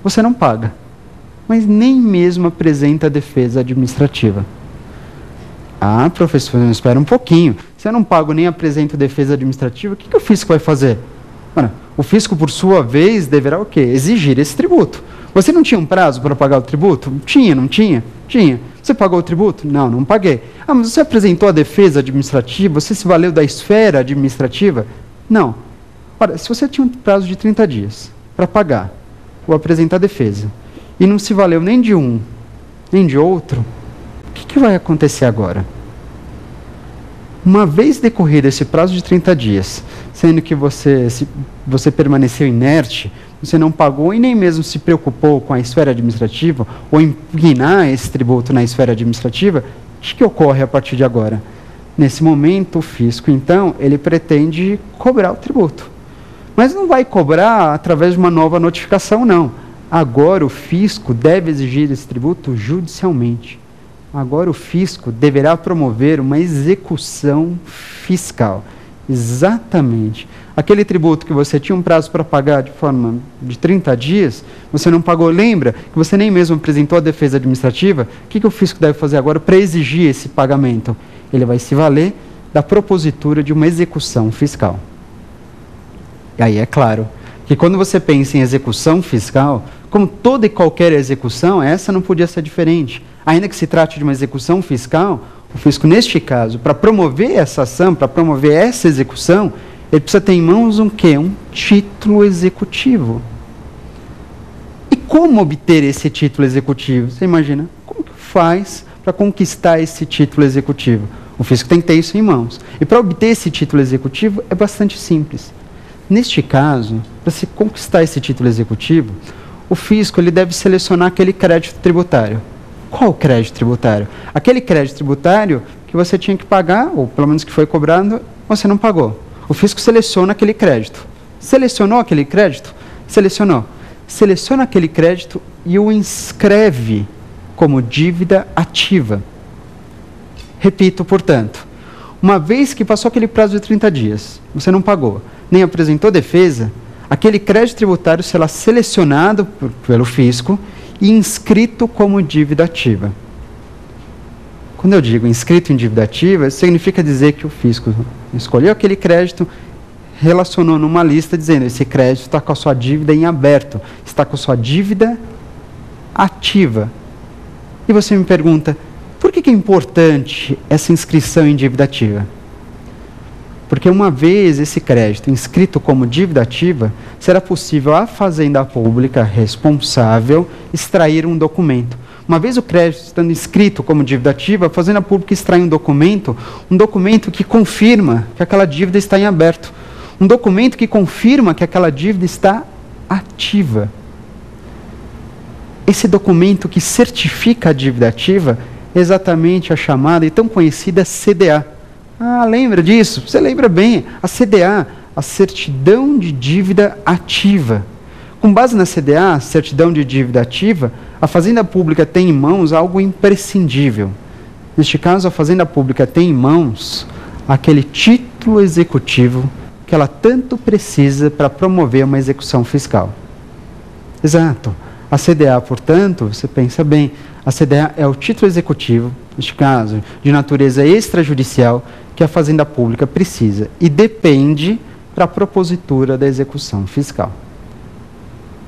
você não paga, mas nem mesmo apresenta a defesa administrativa. Ah, professor, espera um pouquinho. Se eu não pago nem apresento defesa administrativa, o que o fisco vai fazer? Ora, o fisco, por sua vez, deverá o quê? Exigir esse tributo. Você não tinha um prazo para pagar o tributo? Tinha, não tinha? Tinha. Você pagou o tributo? Não, não paguei. Ah, mas você apresentou a defesa administrativa? Você se valeu da esfera administrativa? Não. Ora, se você tinha um prazo de 30 dias para pagar ou apresentar a defesa e não se valeu nem de um, nem de outro, o que vai acontecer agora? Uma vez decorrido esse prazo de 30 dias, sendo que você permaneceu inerte, você não pagou e nem mesmo se preocupou com a esfera administrativa ou impugnar esse tributo na esfera administrativa, o que ocorre a partir de agora? Nesse momento, o fisco, então, ele pretende cobrar o tributo. Mas não vai cobrar através de uma nova notificação, não. Agora o fisco deve exigir esse tributo judicialmente. Agora o fisco deverá promover uma execução fiscal. Exatamente. Aquele tributo que você tinha um prazo para pagar de forma de 30 dias, você não pagou. Lembra que você nem mesmo apresentou a defesa administrativa? O que o fisco deve fazer agora para exigir esse pagamento? Ele vai se valer da propositura de uma execução fiscal. E aí é claro que quando você pensa em execução fiscal, como toda e qualquer execução, essa não podia ser diferente. Ainda que se trate de uma execução fiscal, o fisco, neste caso, para promover essa ação, para promover essa execução, ele precisa ter em mãos um quê? Um título executivo. E como obter esse título executivo? Você imagina? Como que faz para conquistar esse título executivo? O fisco tem que ter isso em mãos. E para obter esse título executivo é bastante simples. Neste caso, para se conquistar esse título executivo, o fisco ele deve selecionar aquele crédito tributário. Qual crédito tributário? Aquele crédito tributário que você tinha que pagar, ou pelo menos que foi cobrado, você não pagou. O fisco seleciona aquele crédito. Selecionou aquele crédito? Selecionou. Seleciona aquele crédito e o inscreve como dívida ativa. Repito, portanto, uma vez que passou aquele prazo de 30 dias, você não pagou, nem apresentou defesa, aquele crédito tributário será selecionado pelo fisco e inscrito como dívida ativa. Quando eu digo inscrito em dívida ativa, significa dizer que o fisco escolheu aquele crédito, relacionou numa lista dizendo esse crédito está com a sua dívida em aberto, está com a sua dívida ativa. E você me pergunta, por que é importante essa inscrição em dívida ativa? Porque uma vez esse crédito inscrito como dívida ativa, será possível à Fazenda Pública responsável extrair um documento. Uma vez o crédito estando inscrito como dívida ativa, a Fazenda Pública extrai um documento que confirma que aquela dívida está em aberto. Um documento que confirma que aquela dívida está ativa. Esse documento que certifica a dívida ativa é exatamente a chamada e tão conhecida CDA. Ah, lembra disso? Você lembra bem. A CDA, a Certidão de Dívida Ativa. Com base na CDA, a Certidão de Dívida Ativa, a Fazenda Pública tem em mãos algo imprescindível. Neste caso, a Fazenda Pública tem em mãos aquele título executivo que ela tanto precisa para promover uma execução fiscal. Exato. A CDA, portanto, você pensa bem, a CDA é o título executivo, neste caso, de natureza extrajudicial, que a Fazenda Pública precisa e depende para a propositura da execução fiscal.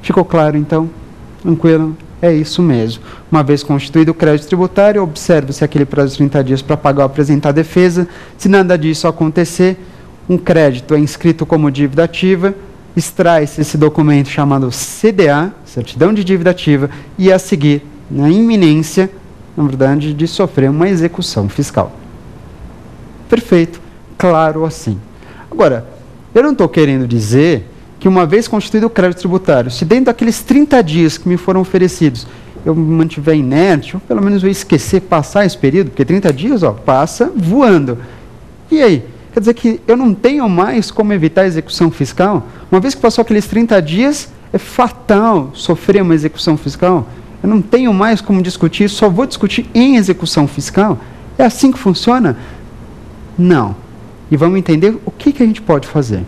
Ficou claro, então? Tranquilo? É isso mesmo. Uma vez constituído o crédito tributário, observe-se aquele prazo de 30 dias para pagar ou apresentar a defesa. Se nada disso acontecer, um crédito é inscrito como dívida ativa, extrai-se esse documento chamado CDA, Certidão de Dívida Ativa, e a seguir, na iminência, na verdade, de sofrer uma execução fiscal. Perfeito, claro assim. Agora, eu não estou querendo dizer que uma vez constituído o crédito tributário, se dentro daqueles 30 dias que me foram oferecidos, eu me mantiver inerte, ou pelo menos eu esquecer passar esse período, porque 30 dias, passa voando. E aí? Quer dizer que eu não tenho mais como evitar a execução fiscal? Uma vez que passou aqueles 30 dias, é fatal sofrer uma execução fiscal? Eu não tenho mais como discutir, só vou discutir em execução fiscal? É assim que funciona? Não. E vamos entender o que a gente pode fazer.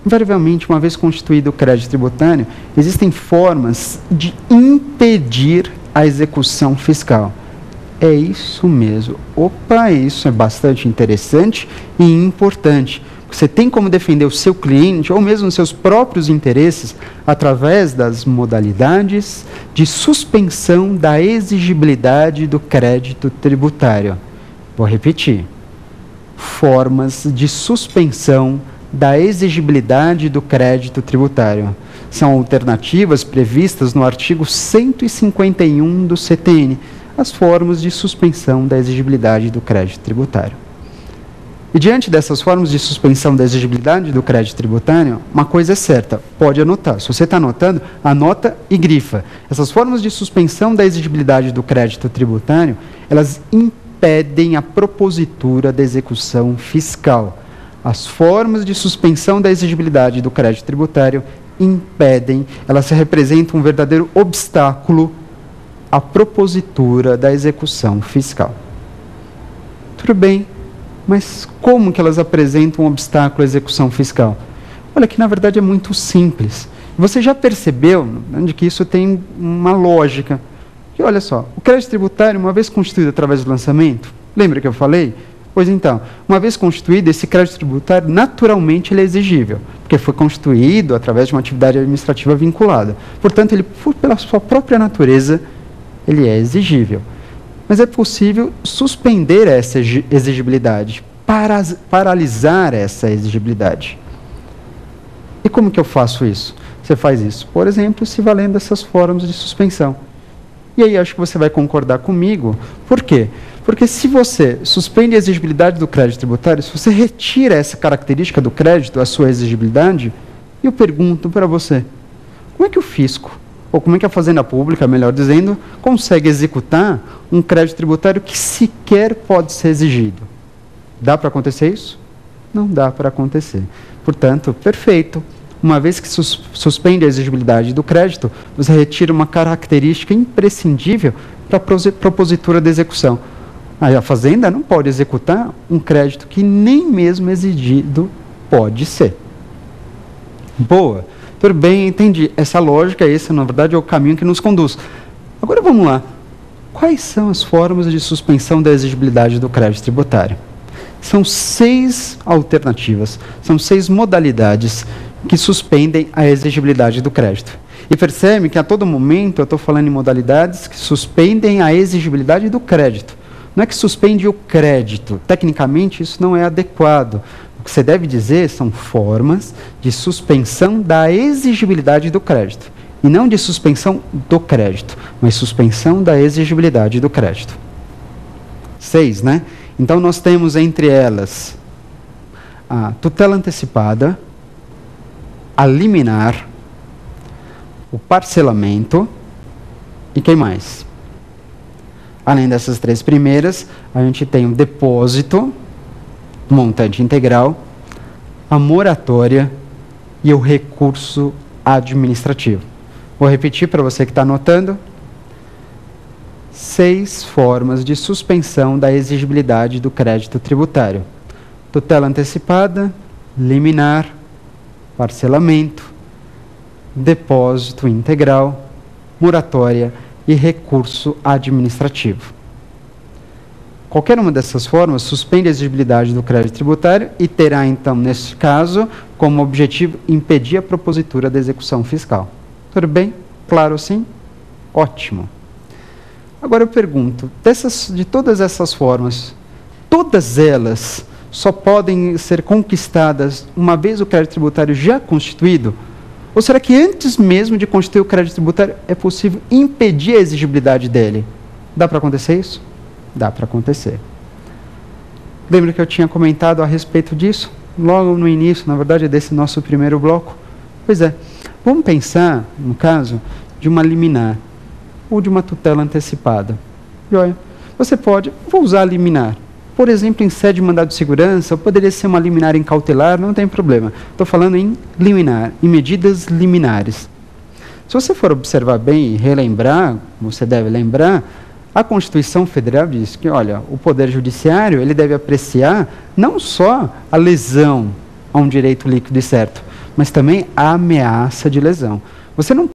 Invariavelmente, uma vez constituído o crédito tributário, existem formas de impedir a execução fiscal. É isso mesmo. Opa, isso é bastante interessante e importante. Você tem como defender o seu cliente ou mesmo os seus próprios interesses através das modalidades de suspensão da exigibilidade do crédito tributário. Vou repetir. Formas de suspensão da exigibilidade do crédito tributário. São alternativas previstas no artigo 151 do CTN, as formas de suspensão da exigibilidade do crédito tributário. E diante dessas formas de suspensão da exigibilidade do crédito tributário, uma coisa é certa, pode anotar. Se você está anotando, anota e grifa. Essas formas de suspensão da exigibilidade do crédito tributário, elas impedem a propositura da execução fiscal. As formas de suspensão da exigibilidade do crédito tributário impedem, elas representam um verdadeiro obstáculo à propositura da execução fiscal. Tudo bem, mas como que elas apresentam um obstáculo à execução fiscal? Olha, que na verdade é muito simples. Você já percebeu, né, de que isso tem uma lógica. E olha só, o crédito tributário, uma vez constituído através do lançamento, lembra que eu falei? Pois então, uma vez constituído, esse crédito tributário, naturalmente, ele é exigível, porque foi constituído através de uma atividade administrativa vinculada. Portanto, ele, pela sua própria natureza, ele é exigível. Mas é possível suspender essa exigibilidade, paralisar essa exigibilidade. E como que eu faço isso? Você faz isso, por exemplo, se valendo dessas formas de suspensão. E aí acho que você vai concordar comigo. Por quê? Porque se você suspende a exigibilidade do crédito tributário, se você retira essa característica do crédito, a sua exigibilidade, eu pergunto para você, como é que o fisco, ou como é que a Fazenda Pública, melhor dizendo, consegue executar um crédito tributário que sequer pode ser exigido? Dá para acontecer isso? Não dá para acontecer. Portanto, perfeito. Uma vez que suspende a exigibilidade do crédito, você retira uma característica imprescindível para a propositura da execução. Aí a Fazenda não pode executar um crédito que nem mesmo exigido pode ser. Boa. Tudo bem, entendi. Essa lógica, esse, na verdade, é o caminho que nos conduz. Agora vamos lá. Quais são as formas de suspensão da exigibilidade do crédito tributário? São 6 alternativas, são 6 modalidades que suspendem a exigibilidade do crédito. E percebe que a todo momento eu estou falando em modalidades que suspendem a exigibilidade do crédito. Não é que suspende o crédito. Tecnicamente, isso não é adequado. O que você deve dizer são formas de suspensão da exigibilidade do crédito. E não de suspensão do crédito, mas suspensão da exigibilidade do crédito. 6, né? Então, nós temos entre elas a tutela antecipada, a liminar, o parcelamento e quem mais? Além dessas 3 primeiras, a gente tem o depósito, montante integral, a moratória e o recurso administrativo. Vou repetir para você que está anotando. 6 formas de suspensão da exigibilidade do crédito tributário. Tutela antecipada, liminar, parcelamento, depósito integral, moratória e recurso administrativo. Qualquer uma dessas formas suspende a exigibilidade do crédito tributário e terá, então, nesse caso, como objetivo impedir a propositura da execução fiscal. Tudo bem? Claro assim? Ótimo. Agora eu pergunto, de todas essas formas, todas elas só podem ser conquistadas uma vez o crédito tributário já constituído? Ou será que antes mesmo de constituir o crédito tributário é possível impedir a exigibilidade dele? Dá para acontecer isso? Dá para acontecer. Lembra que eu tinha comentado a respeito disso? Logo no início, na verdade, desse nosso primeiro bloco? Pois é. Vamos pensar, no caso, de uma liminar ou de uma tutela antecipada. Joia. Você pode, vou usar a liminar. Por exemplo, em sede de mandado de segurança, ou poderia ser uma liminar em cautelar, não tem problema. Estou falando em liminar, em medidas liminares. Se você for observar bem e relembrar, você deve lembrar, a Constituição Federal diz que, olha, o Poder Judiciário ele deve apreciar não só a lesão a um direito líquido e certo, mas também a ameaça de lesão. Você não